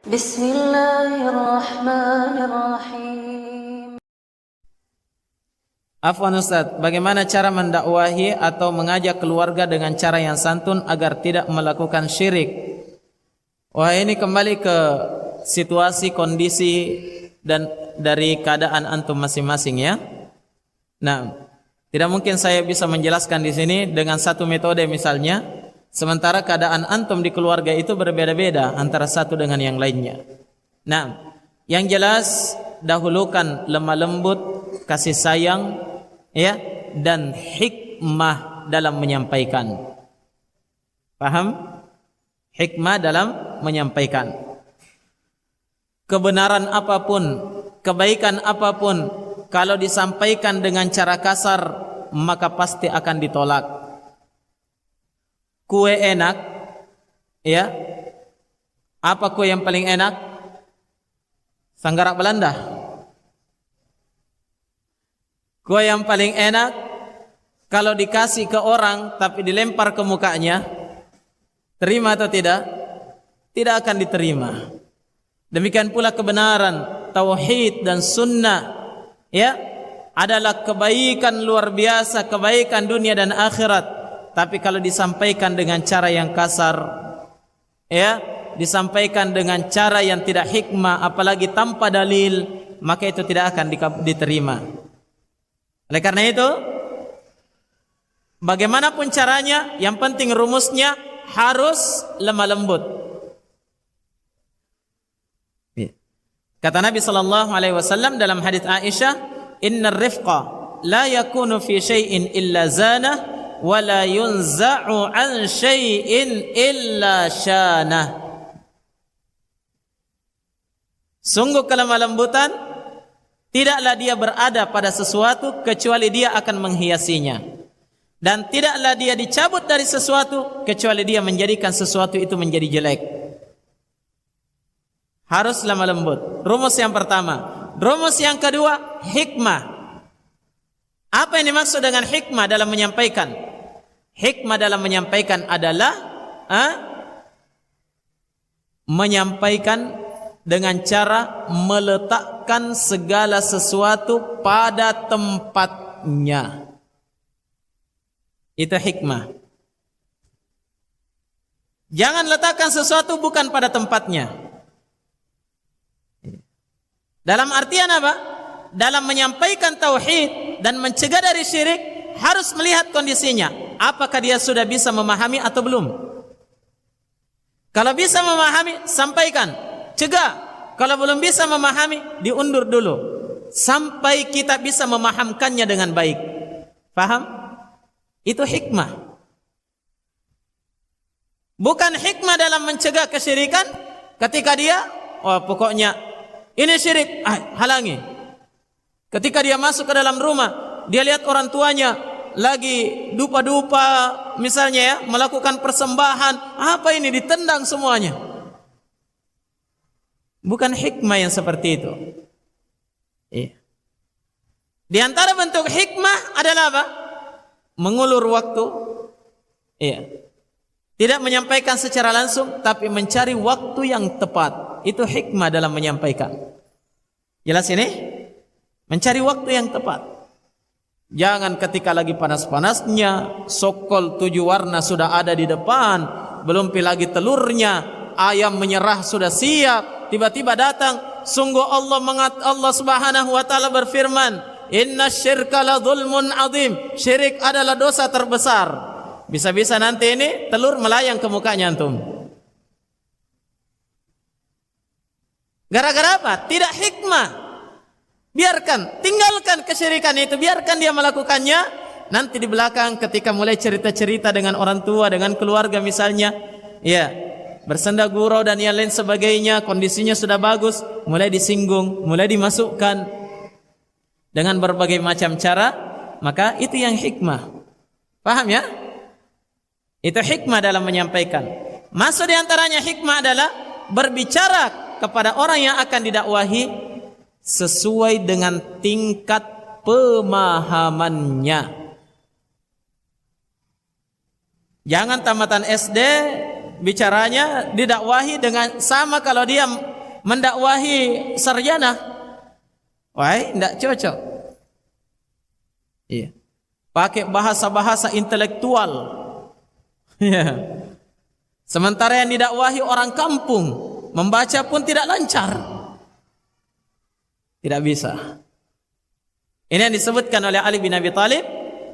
Bismillahirrahmanirrahim. Afwan Ustaz, bagaimana cara mendakwahi atau mengajak keluarga dengan cara yang santun agar tidak melakukan syirik? Wah, ini kembali ke situasi, kondisi dan dari keadaan antum masing-masing ya. Nah, tidak mungkin saya bisa menjelaskan di sini dengan satu metode misalnya. Sementara keadaan antum di keluarga itu berbeda-beda antara satu dengan yang lainnya. Nah, yang jelas dahulukan lemah lembut, kasih sayang, ya, dan hikmah dalam menyampaikan. Paham? Hikmah dalam menyampaikan. Kebenaran apapun, kebaikan apapun, kalau disampaikan dengan cara kasar, maka pasti akan ditolak. Kue enak, ya. Apa kue yang paling enak? Sanggarak Belanda. Kue yang paling enak kalau dikasih ke orang tapi dilempar ke mukanya, terima atau tidak? Tidak akan diterima. Demikian pula kebenaran, tauhid dan sunnah, ya, adalah kebaikan luar biasa, kebaikan dunia dan akhirat. Tapi kalau disampaikan dengan cara yang kasar, ya, disampaikan dengan cara yang tidak hikmah, apalagi tanpa dalil, maka itu tidak akan diterima. Oleh karena itu, bagaimanapun caranya, yang penting rumusnya harus lemah lembut. Kata Nabi SAW dalam hadits Aisyah, "Innar rifqa la yakunu fi syai'in illa zanah, wala yunza'u an syai'in illa syanah." Sungguh kelemah lembutan tidaklah dia berada pada sesuatu kecuali dia akan menghiasinya, dan tidaklah dia dicabut dari sesuatu kecuali dia menjadikan sesuatu itu menjadi jelek. Harus lemah lembut. Rumus yang pertama. Rumus yang kedua, hikmah. Apa yang dimaksud dengan hikmah dalam menyampaikan? Hikmah dalam menyampaikan adalah menyampaikan dengan cara meletakkan segala sesuatu pada tempatnya. Itu hikmah. Jangan letakkan sesuatu bukan pada tempatnya. Dalam artian apa? Dalam menyampaikan tauhid dan mencegah dari syirik, harus melihat kondisinya. Apakah dia sudah bisa memahami atau belum? Kalau bisa memahami, sampaikan, cegah. Kalau belum bisa memahami, diundur dulu sampai kita bisa memahamkannya dengan baik. Paham? Itu hikmah. Bukan hikmah dalam mencegah kesyirikan ketika dia, oh pokoknya ini syirik, halangi. Ketika dia masuk ke dalam rumah, dia lihat orang tuanya lagi dupa-dupa misalnya ya, melakukan persembahan, apa ini, ditendang semuanya. Bukan hikmah yang seperti itu. Di antara bentuk hikmah adalah apa? Mengulur waktu. Tidak menyampaikan secara langsung, tapi mencari waktu yang tepat. Itu hikmah dalam menyampaikan. Jelas ini? Mencari waktu yang tepat. Jangan ketika lagi panas-panasnya, sokol 7 warna sudah ada di depan, belum lagi telurnya, ayam menyerah sudah siap, tiba-tiba datang. Sungguh Allah Subhanahu wa taala berfirman, "Inna syirka la dzulmun adzim." Syirik adalah dosa terbesar. Bisa-bisa nanti ini telur melayang ke mukanya antum. Gara-gara apa? Tidak hikmah. Biarkan, tinggalkan kesyirikan itu, biarkan dia melakukannya. Nanti di belakang ketika mulai cerita-cerita dengan orang tua, dengan keluarga misalnya, ya, bersenda gurau dan yang lain sebagainya, kondisinya sudah bagus, mulai disinggung, mulai dimasukkan dengan berbagai macam cara, maka itu yang hikmah. Paham ya? Itu hikmah dalam menyampaikan. Maksud diantaranya hikmah adalah berbicara kepada orang yang akan didakwahi sesuai dengan tingkat pemahamannya. Jangan tamatan SD bicaranya didakwahi dengan sama kalau dia mendakwahi sarjana. Wah, tidak cocok. Iya. Pakai bahasa-bahasa intelektual. Ya. Sementara yang didakwahi orang kampung, membaca pun tidak lancar. Tidak bisa. Ini yang disebutkan oleh Ali bin Abi Thalib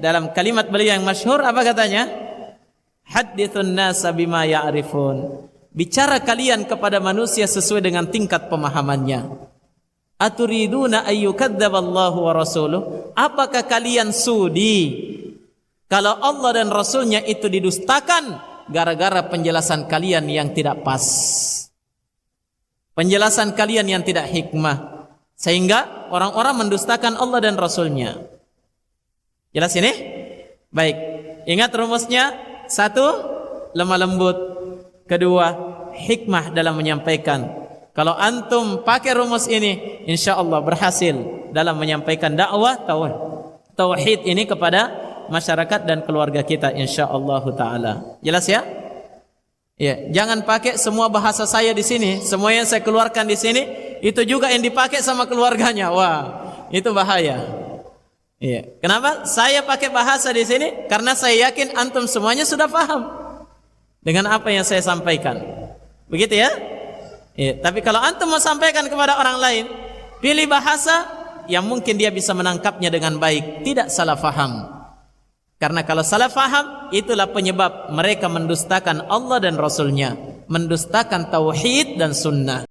dalam kalimat beliau yang masyhur, apa katanya? Hadithun nasa bima ya'rifun. Bicara kalian kepada manusia sesuai dengan tingkat pemahamannya. Aturiduna ayyukadzaballahu wa rasuluh? Apakah kalian sudi kalau Allah dan Rasulnya itu didustakan gara-gara penjelasan kalian yang tidak pas, penjelasan kalian yang tidak hikmah, sehingga orang-orang mendustakan Allah dan Rasulnya? Jelas ini? Baik, ingat rumusnya. Satu, lemah lembut. Kedua, hikmah dalam menyampaikan. Kalau antum pakai rumus ini, insya Allah berhasil dalam menyampaikan dakwah tauhid ini kepada masyarakat dan keluarga kita, insya Allah taala. Jelas ya? Ya, jangan pakai semua bahasa saya di sini, semua yang saya keluarkan di sini itu juga yang dipakai sama keluarganya. Wah, itu bahaya. Iya. Kenapa saya pakai bahasa di sini? Karena saya yakin antum semuanya sudah paham dengan apa yang saya sampaikan. Begitu ya? Ya, tapi kalau antum mau sampaikan kepada orang lain, pilih bahasa yang mungkin dia bisa menangkapnya dengan baik, tidak salah faham. Karena kalau salah faham, itulah penyebab mereka mendustakan Allah dan Rasulnya, mendustakan tauhid dan sunnah.